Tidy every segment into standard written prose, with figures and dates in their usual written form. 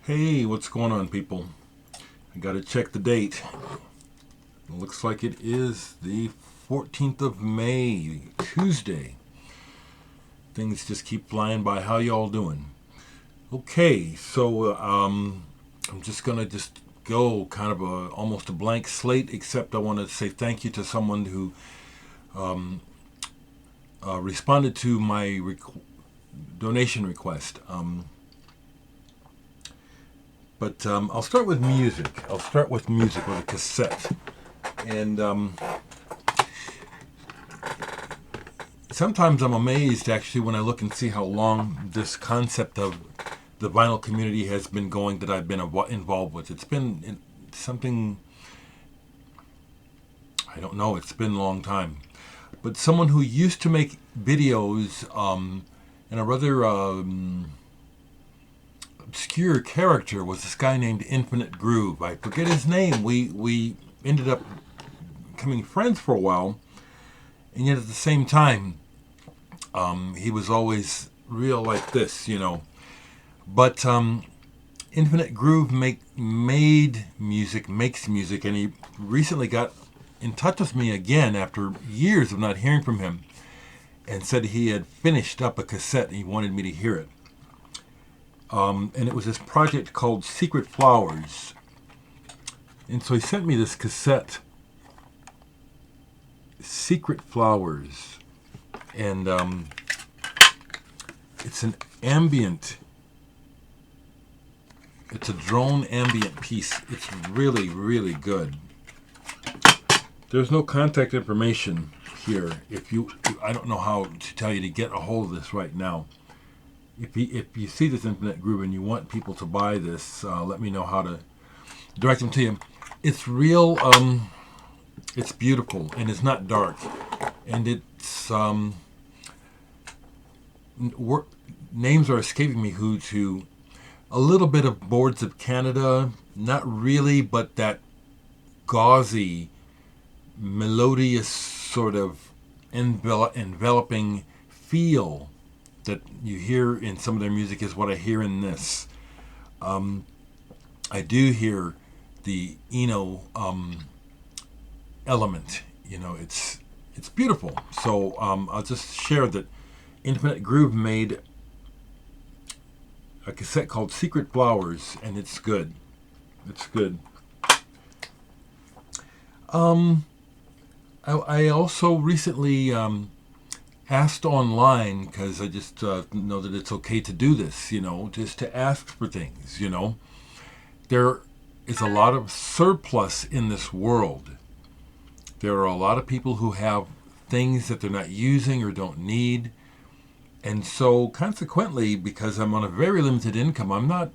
Hey, what's going on, people? I gotta check the date. It looks like it is the 14th of May, Tuesday. Things just keep flying by. How y'all doing? Okay, so I'm just go kind of almost a blank slate, except I want to say thank you to someone who responded to my donation request. But I'll start with music. I'll start with music with a cassette. And sometimes I'm amazed, actually, when I look and see how long this concept of the vinyl community has been going that I've been involved with. It's been something, I don't know, it's been a long time. But someone who used to make videos in a rather obscure character was this guy named Infinite Groove. I forget his name. We ended up becoming friends for a while, and yet at the same time, he was always real like this, you know. But Infinite Groove made music, makes music, and he recently got in touch with me again after years of not hearing from him, and said he had finished up a cassette and he wanted me to hear it. And it was this project called Secret Flowers. And so he sent me this cassette, Secret Flowers. And it's an ambient, it's a drone ambient piece. It's really, really good. There's no contact information here. I don't know how to tell you to get a hold of this right now. If you see this Infinite Groove and you want people to buy this, let me know how to direct them to you. It's real. It's beautiful and it's not dark, and it's names are escaping me. Who to a little bit of Boards of Canada, not really, but that gauzy, melodious sort of enveloping feel that you hear in some of their music is what I hear in this. I do hear the Eno element. You know, it's beautiful. So I'll just share that Infinite Groove made a cassette called Secret Flowers, and it's good. It's good. I also recently asked online, because I just know that it's okay to do this, you know, just to ask for things, you know. There is a lot of surplus in this world. There are a lot of people who have things that they're not using or don't need. And so consequently, because I'm on a very limited income, I'm not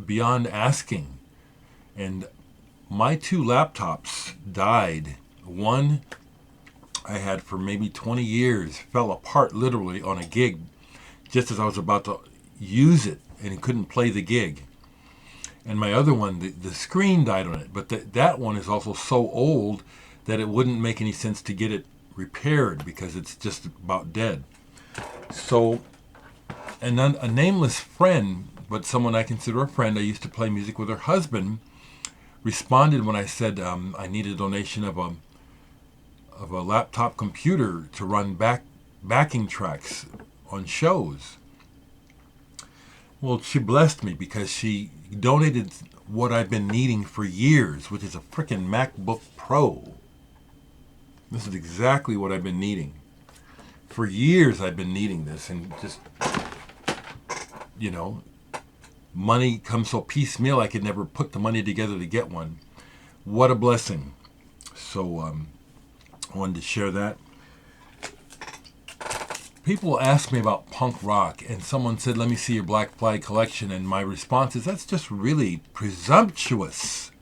beyond asking. And my two laptops died. One I had for maybe 20 years fell apart literally on a gig just as I was about to use it and couldn't play the gig. And my other one, the screen died on it. But that one is also so old that it wouldn't make any sense to get it repaired because it's just about dead. So, and then a nameless friend, but someone I consider a friend, I used to play music with, her husband, responded when I said I needed a donation of a laptop computer to run backing tracks on shows. Well, she blessed me because she donated what I've been needing for years, which is a freaking MacBook Pro. This is exactly what I've been needing. For years I've been needing this, and just, you know, money comes so piecemeal I could never put the money together to get one. What a blessing. So I wanted to share that. People ask me about punk rock, and someone said, let me see your Black Flag collection, and my response is, that's just really presumptuous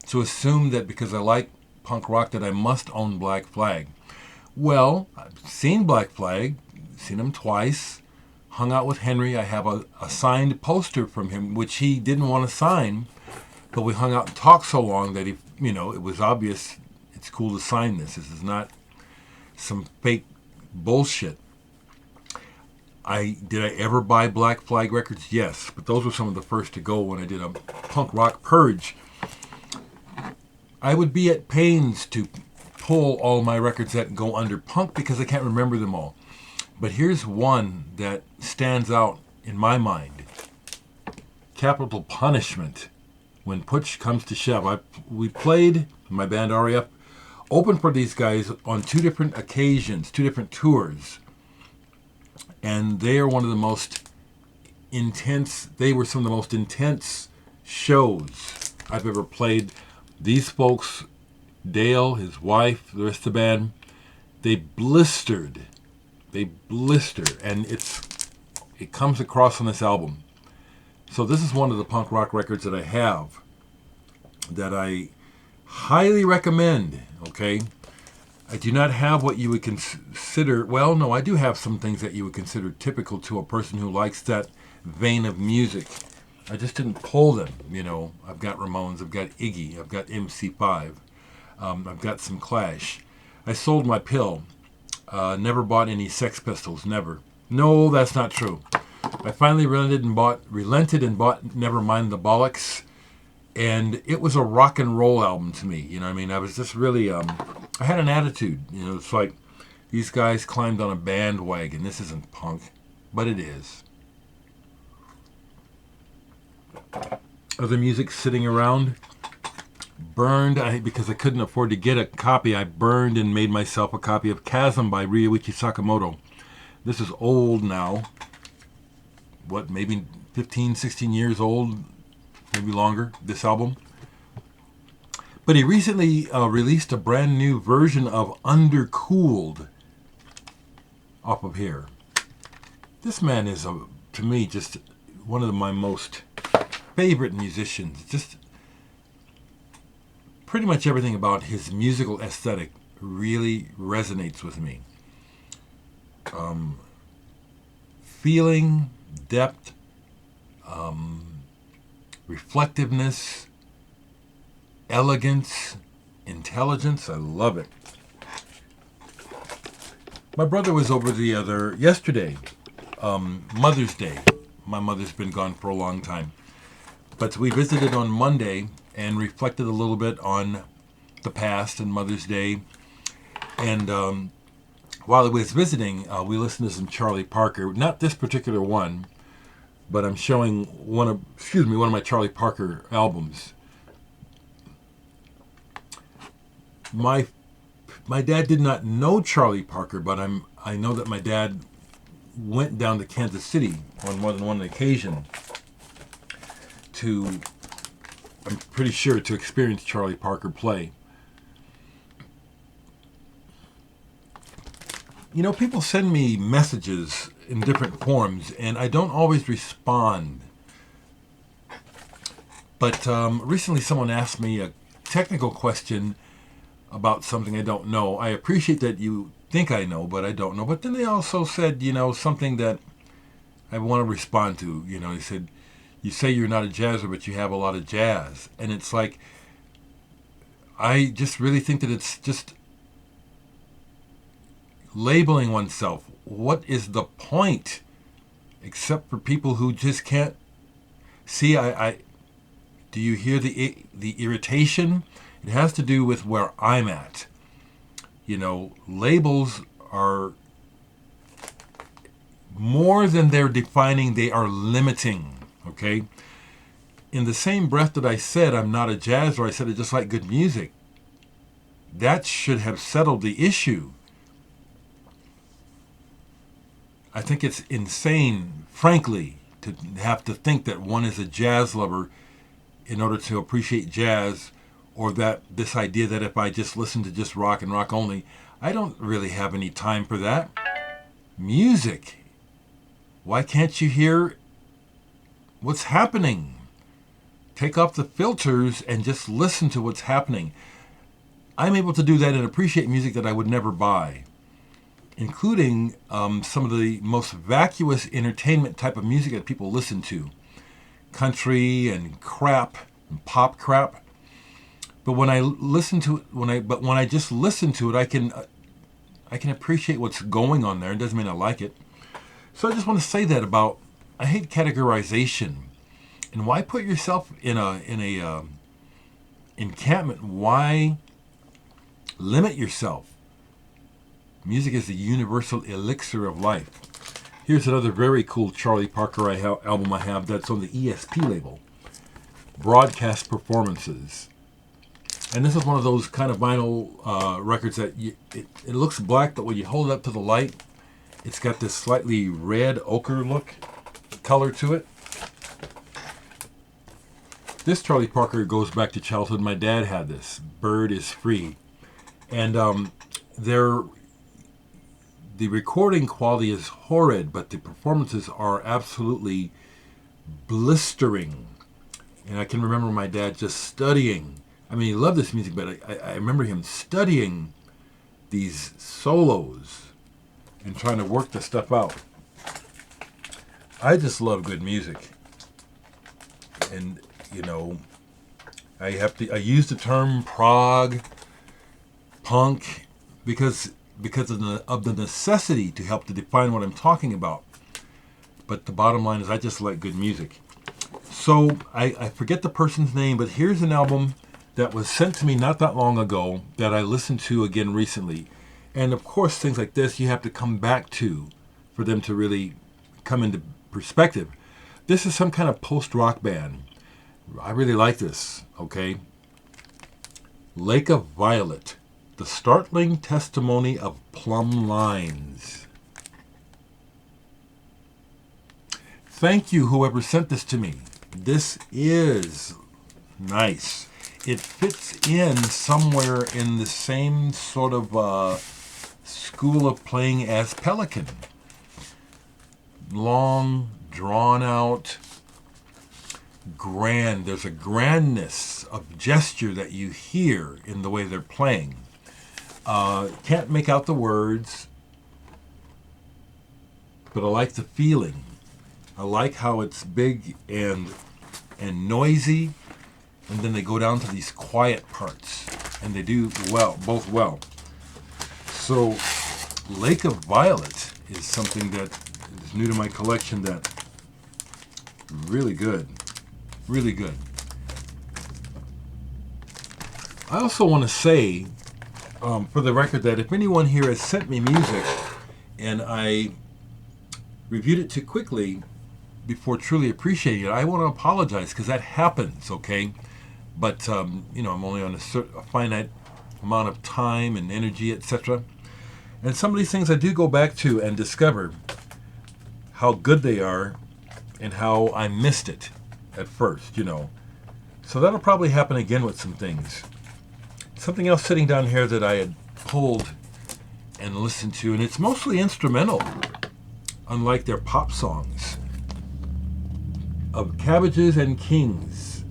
to assume that because I like punk rock that I must own Black Flag. Well, I've seen Black Flag, seen him twice, hung out with Henry. I have a signed poster from him, which he didn't want to sign, but we hung out and talked so long that he, you know, it was obvious it's cool to sign this. This is not some fake bullshit. Did I ever buy Black Flag records? Yes, but those were some of the first to go when I did a punk rock purge. I would be at pains to pull all my records that go under punk because I can't remember them all. But here's one that stands out in my mind. Capital Punishment. When push comes to shove. We played, my band RAF, opened for these guys on 2 different occasions, 2 different tours. And they are one of the most intense, they were some of the most intense shows I've ever played. These folks, Dale, his wife, the rest of the band, they blistered, and it comes across on this album. So this is one of the punk rock records that I have that I highly recommend, okay? I do not have what you would consider, well, no, I do have some things that you would consider typical to a person who likes that vein of music. I just didn't pull them, you know. I've got Ramones, I've got Iggy, I've got MC5, I've got some Clash. I sold my pill. Never bought any Sex Pistols, never. No, that's not true. I finally relented and bought Nevermind the Bollocks, and it was a rock and roll album to me. You know what I mean? I was just really, I had an attitude. You know, it's like these guys climbed on a bandwagon. This isn't punk, but it is. Other music sitting around, burned, because I couldn't afford to get a copy, I burned and made myself a copy of Chasm by Ryuichi Sakamoto. This is old now. What, maybe 15, 16 years old, maybe longer, this album. But he recently released a brand new version of Undercooled off of here. This man is, to me, just one of my most favorite musicians. Just pretty much everything about his musical aesthetic really resonates with me. Feeling, depth, reflectiveness, elegance, intelligence. I love it. My brother was over yesterday, Mother's Day. My mother's been gone for a long time. But we visited on Monday and reflected a little bit on the past and Mother's Day. And while I was visiting, we listened to some Charlie Parker. Not this particular one, but I'm showing one of my Charlie Parker albums. My dad did not know Charlie Parker, but I know that my dad went down to Kansas City on more than one occasion I'm pretty sure, to experience Charlie Parker play. You know, people send me messages in different forms, and I don't always respond. But recently someone asked me a technical question about something I don't know. I appreciate that you think I know, but I don't know. But then they also said, you know, something that I want to respond to. You know, he said, you say you're not a jazzer, but you have a lot of jazz. And it's like, I just really think that it's just labeling oneself. What is the point? Except for people who just can't see. Do you hear the irritation? It has to do with where I'm at. You know, labels are more than they're defining, they are limiting. Okay? In the same breath that I said I'm not a jazzer, I said I just like good music. That should have settled the issue. I think it's insane, frankly, to have to think that one is a jazz lover in order to appreciate jazz, or that this idea that if I just listen to just rock and rock only, I don't really have any time for that. Music. Why can't you hear what's happening? Take off the filters and just listen to what's happening. I'm able to do that and appreciate music that I would never buy, including some of the most vacuous entertainment type of music that people listen to. Country and crap and pop crap. But when I listen to it, when I just listen to it, I can appreciate what's going on there. It doesn't mean I like it. So I just want to say that about, I hate categorization. And why put yourself in a encampment? Why limit yourself? Music is the universal elixir of life. Here's another very cool Charlie Parker album I have that's on the ESP label, Broadcast Performances. And this is one of those kind of vinyl records that it looks black, but when you hold it up to the light, it's got this slightly red ochre color to it. This Charlie Parker goes back to childhood. My dad had this, Bird is Free. And the recording quality is horrid, but the performances are absolutely blistering. And I can remember my dad just studying. I mean, he loved this music, but I remember him studying these solos and trying to work the stuff out. I just love good music. And, you know, I use the term prog, punk, because of the necessity to help to define what I'm talking about. But the bottom line is I just like good music. So I forget the person's name, but here's an album that was sent to me not that long ago that I listened to again recently. And of course, things like this you have to come back to for them to really come into perspective. This is some kind of post-rock band. I really like this, okay? Lake of Violet, the startling testimony of plumb lines. Thank you, whoever sent this to me. This is nice. It fits in somewhere in the same sort of school of playing as Pelican. Long, drawn out, grand. There's a grandness of gesture that you hear in the way they're playing. Can't make out the words, but I like the feeling. I like how it's big and noisy, and then they go down to these quiet parts, and they do both well. So, Lake of Violet is something that is new to my collection that really good. Really good. I also want to say, for the record, that if anyone here has sent me music and I reviewed it too quickly before truly appreciating it, I want to apologize because that happens, okay? But, I'm only on a finite amount of time and energy, etc. And some of these things I do go back to and discover how good they are and how I missed it at first, So that'll probably happen again with some things. Something else sitting down here that I had pulled and listened to, and it's mostly instrumental, unlike their pop songs, of Cabbages and Kings,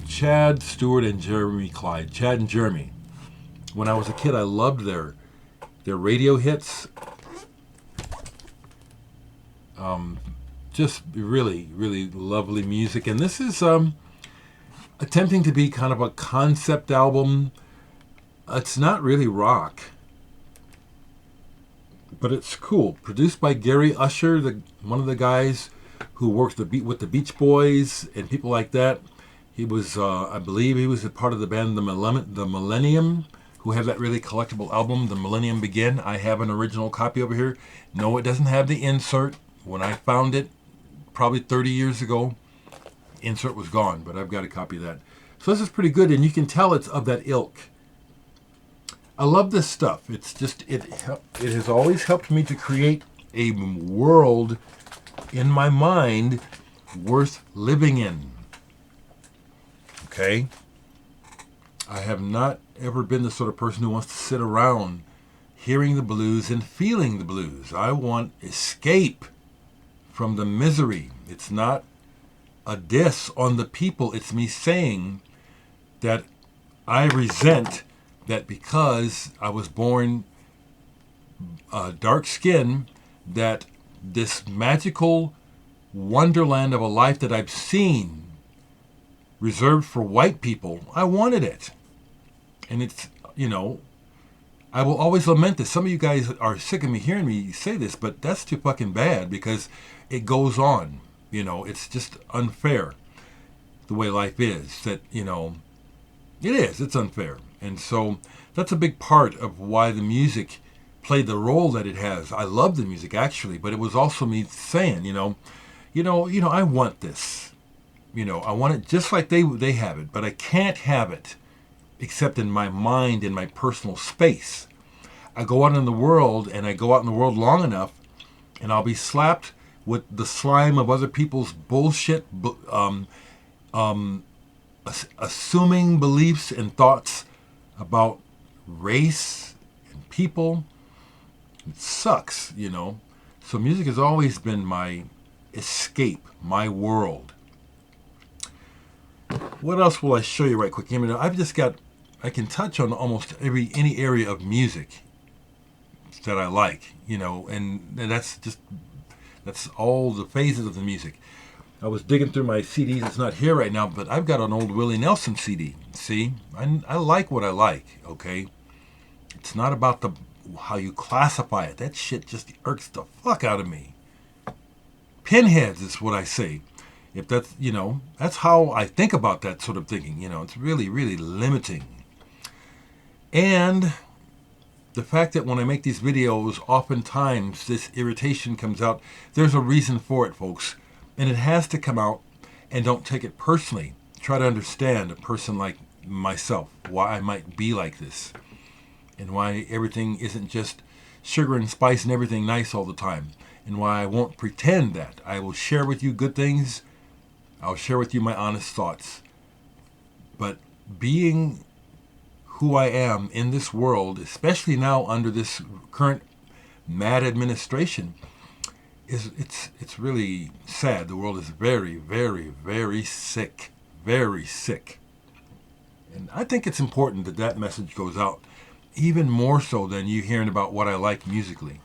Chad Stewart and Jeremy Clyde. Chad and Jeremy. When I was a kid, I loved their radio hits. Just really, really lovely music. And this is attempting to be kind of a concept album. It's not really rock, but it's cool. Produced by Gary Usher, one of the guys who worked with the Beach Boys and people like that. He was, I believe, he was a part of the band The Millennium, who have that really collectible album, The Millennium Begin. I have an original copy over here. No, it doesn't have the insert. When I found it, probably 30 years ago, insert was gone, but I've got a copy of that. So this is pretty good, and you can tell it's of that ilk. I love this stuff. It's just, it has always helped me to create a world in my mind worth living in. Okay? I have not ever been the sort of person who wants to sit around hearing the blues and feeling the blues. I want escape from the misery. It's not a diss on the people. It's me saying that I resent that because I was born dark skin, that this magical wonderland of a life that I've seen reserved for white people, I wanted it. And it's, I will always lament this. Some of you guys are sick of me hearing me say this, but that's too fucking bad because it goes on. It's just unfair the way life is. That, it is. It's unfair. And so that's a big part of why the music played the role that it has. I love the music actually, but it was also me saying, I want this. I want it just like they have it, but I can't have it except in my mind, in my personal space. I go out in the world, and I go out in the world long enough, and I'll be slapped with the slime of other people's bullshit, assuming beliefs and thoughts about race and people. It sucks, So music has always been my escape, my world. What else will I show you right quick? I can touch on almost any area of music that I like, and that's all the phases of the music. I was digging through my CDs. It's not here right now, but I've got an old Willie Nelson CD. See, I like what I like. Okay, it's not about how you classify it. That shit just irks the fuck out of me. Pinheads is what I say. If that's that's how I think about that sort of thinking. It's really, really limiting. And the fact that when I make these videos, oftentimes this irritation comes out. There's a reason for it, folks. And it has to come out, and don't take it personally. Try to understand a person like myself, why I might be like this, and why everything isn't just sugar and spice and everything nice all the time, and why I won't pretend that. I will share with you good things. I'll share with you my honest thoughts. But being who I am in this world, especially now under this current mad administration, it's really sad. The world is very, very, very sick. Very sick. And I think it's important that message goes out, even more so than you hearing about what I like musically.